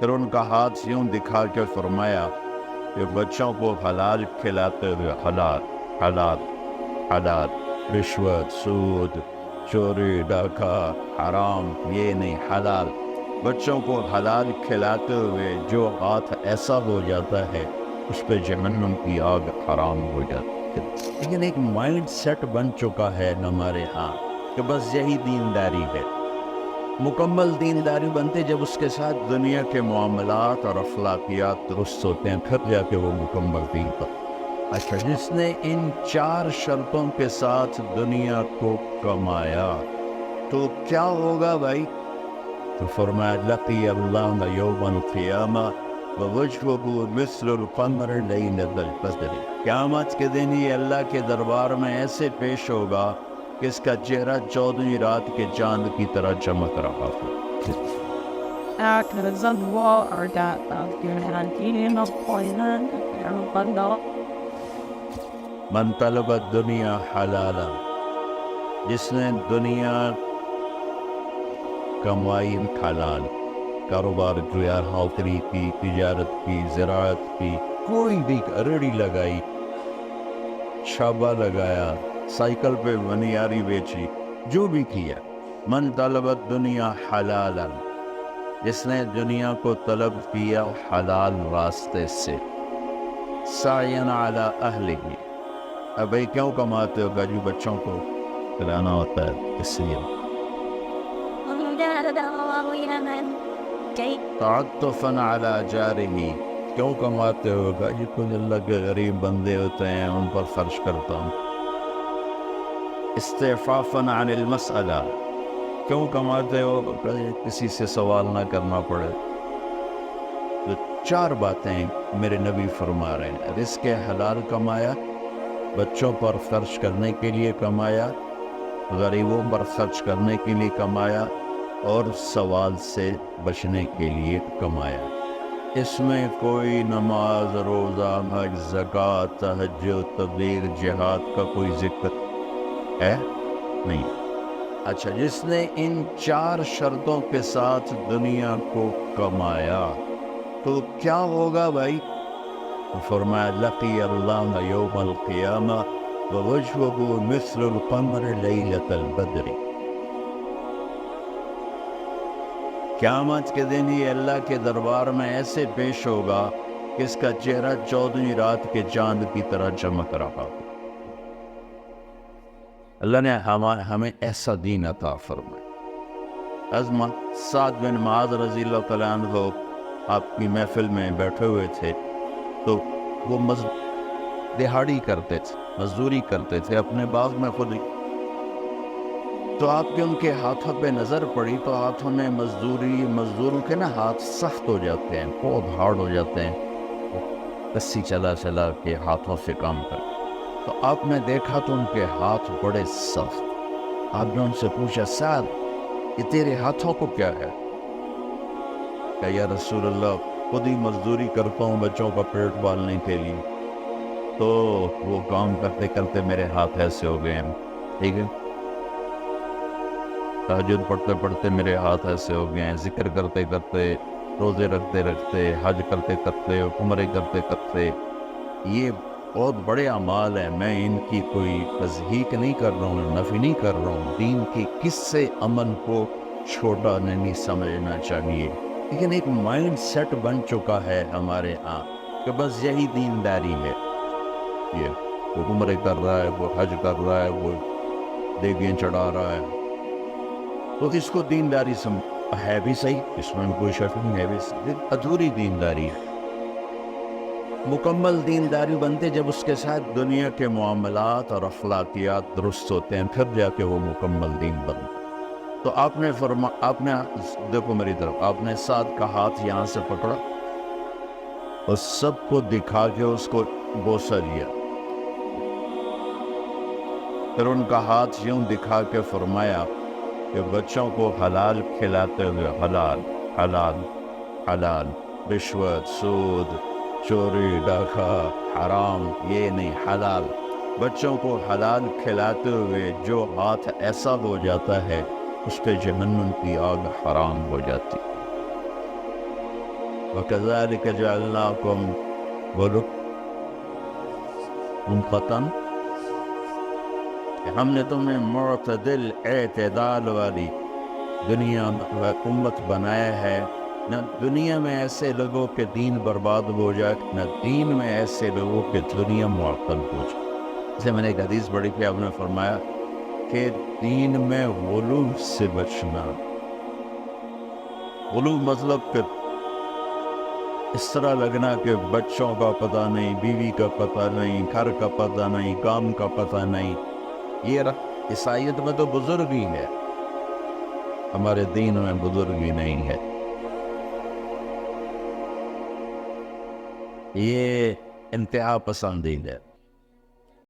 پھر ان کا ہاتھ یوں دکھا کے فرمایا کہ بچوں کو حلال کھلاتے ہوئے حلال حلال حلال، رشوت، سود، چوری، ڈاکہ، حرام، یہ نہیں، حلال۔ بچوں کو حلال کھلاتے ہوئے جو ہاتھ ایسا ہو جاتا ہے اس پہ جہنم کی آگ حرام ہو جاتی ہے۔ لیکن ایک مائنڈ سیٹ بن چکا ہے ہمارے ہاں کہ بس یہی دینداری ہے۔ مکمل دینداری بنتے جب اس کے ساتھ دنیا کے معاملات اور اخلاقیات درست ہوتے ہیں، پھر جا کے وہ مکمل دین پر۔ اچھا، جس نے ان 4 شرطوں کے ساتھ دنیا کو کمایا تو کیا ہوگا بھائی؟ تو فرمایا لقی اللہ یوم القیامہ ووجہہ مثل القمر لیلۃ البدر۔ قیامت کے دن یہ اللہ کے دربار میں ایسے پیش ہوگا کہ اس کا چہرہ 14ویں رات کے چاند کی طرح چمک رہا ہو۔ من طلب الدنیا حلالا، جس نے دنیا کمائی حلال، کاروبار جو یار نوکری کی، تجارت کی، زراعت کی، کوئی بھی ریڑھی لگائی، شابہ لگایا، سائیکل پہ منیاری بیچی، جو بھی کیا، من طلب الدنیا حلالا، جس نے دنیا کو طلب کیا حلال راستے سے، سعین علی اہلہ، ابھی کیوں کماتے ہو؟ گاجی بچوں کو کھلانا ہوتا ہے اس لیے۔ تعطفا علی جارہ، کیوں کماتے ہو؟ گاجی کچھ اللہ کے غریب بندے ہوتے ہیں ان پر خرچ کرتا ہوں۔ استعفافا عن المسئلہ، کیوں کماتے ہو؟ کسی سے سوال نہ کرنا پڑے۔ تو 4 باتیں میرے نبی فرما رہے ہیں، رزق حلال کمایا، بچوں پر خرچ کرنے کے لیے کمایا، غریبوں پر خرچ کرنے کے لیے کمایا، اور سوال سے بچنے کے لیے کمایا۔ اس میں کوئی نماز، روزہ، حج، زکوٰۃ، تہجد، تبلیغ، جہاد کا کوئی ذکر ہے نہیں۔ اچھا، جس نے ان 4 شرطوں کے ساتھ دنیا کو کمایا تو کیا ہوگا بھائی؟ فرمایا لقی اللہ یوم القیامہ ووجہہ مثل القمر لیلۃ البدر، قیامت کے دن یہ اللہ کے دربار میں ایسے پیش ہوگا کہ اس کا چہرہ 14ویں رات کے چاند کی طرح چمک رہا ہو۔ اللہ نے ہمیں ایسا دین عطا فرمایا۔ عظمت سعد بن معاذ رضی اللہ تعالیٰ عنہ آپ کی محفل میں بیٹھے ہوئے تھے، تو وہ دہاڑی کرتے تھے، مزدوری کرتے تھے اپنے باغ میں خود ہی۔ تو آپ کے ان کے ہاتھوں پہ نظر پڑی تو ہاتھوں میں مزدوروں کے نا ہاتھ سخت ہو جاتے ہیں، بہت ہارڈ ہو جاتے ہیں، رسی چلا چلا کے ہاتھوں سے کام کر۔ تو آپ نے دیکھا تو ان کے ہاتھ بڑے سخت۔ آپ نے ان سے پوچھا سعد، یہ تیرے ہاتھوں کو کیا ہے؟ کہ یا رسول اللہ خود ہی مزدوری کرتا ہوں بچوں کا پیٹ پالنے کے لیے، تو وہ کام کرتے کرتے میرے ہاتھ ایسے ہو گئے ہیں، ٹھیک ہے، تہجد پڑھتے پڑھتے میرے ہاتھ ایسے ہو گئے ہیں، ذکر کرتے کرتے، روزے رکھتے رکھتے، حج کرتے کرتے، عمرے کرتے کرتے، یہ بہت بڑے اعمال ہیں، میں ان کی کوئی تضحیق نہیں کر رہا ہوں، نفی نہیں کر رہا ہوں، دین کی کس سے عمل کو چھوٹا نہیں سمجھنا چاہیے، لیکن ایک مائنڈ سیٹ بن چکا ہے ہمارے ہاں کہ بس یہی دینداری ہے، یہ وہ عمرے کر رہا ہے، وہ حج کر رہا ہے، وہ دیگیں چڑھا رہا ہے، تو اس کو دینداری ہے بھی صحیح، اس میں کوئی شک نہیں، ہے بھی صحیح، ادھوری دینداری ہے۔ مکمل دینداری بنتے جب اس کے ساتھ دنیا کے معاملات اور اخلاقیات درست ہوتے ہیں، پھر جا کے وہ مکمل دین بنتا۔ تو آپ نے دیکھو میری طرف، آپ نے سعد کا ہاتھ یہاں سے پکڑا اور سب کو دکھا کے اس کو بوسہ دیا، پھر ان کا ہاتھ یوں دکھا کے فرمایا کہ بچوں کو حلال کھلاتے ہوئے حلال حلال حلال، رشوت، سود، چوری، ڈاکہ، حرام، یہ نہیں، حلال، بچوں کو حلال کھلاتے ہوئے جو ہاتھ ایسا ہو جاتا ہے اس پہ جہنم کی آگ حرام ہو جاتی۔ وَكَذَلِكَ جَعَلْنَاكُمْ بولو امتن، ہم نے تمہیں معتدل اعتدال والی دنیا و امت بنایا ہے، نہ دنیا میں ایسے لوگوں کے دین برباد ہو جائے، نہ دین میں ایسے لوگوں کے دنیا معطل ہو جائے۔ جیسے میں نے ایک حدیث پڑھی تھی، آپ نے فرمایا کہ دین میں غلو سے بچنا۔ غلو مطلب کہ اس طرح لگنا کہ بچوں کا پتہ نہیں، بیوی کا پتہ نہیں، گھر کا پتہ نہیں، کام کا پتہ نہیں۔ یہ عیسائیت میں تو بزرگی ہے، ہمارے دین میں بزرگی نہیں ہے۔ یہ انتہا پسندی ہے۔